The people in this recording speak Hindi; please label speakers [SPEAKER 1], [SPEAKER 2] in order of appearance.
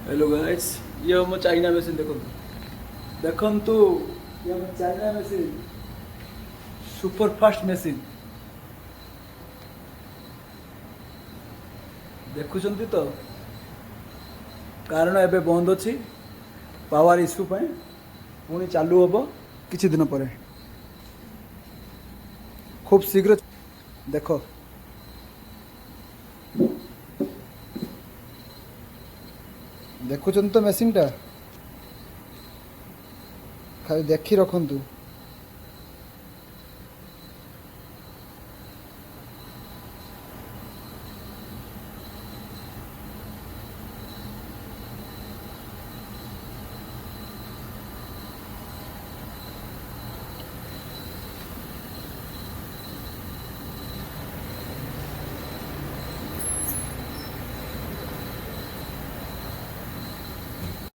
[SPEAKER 1] हेलो गाइस, ये हम चाइना मेसिन देखो देखु ये हम China machine super fast machine देखुଛନ୍ତି तो कारण एबे बंद अच्छी पावर इश्यू पे पुणी चालू हम किछि दिन पर खूब शीघ्र देख देखुଛନ୍ତି तो मेसिन टा खाली देखी रखंतु।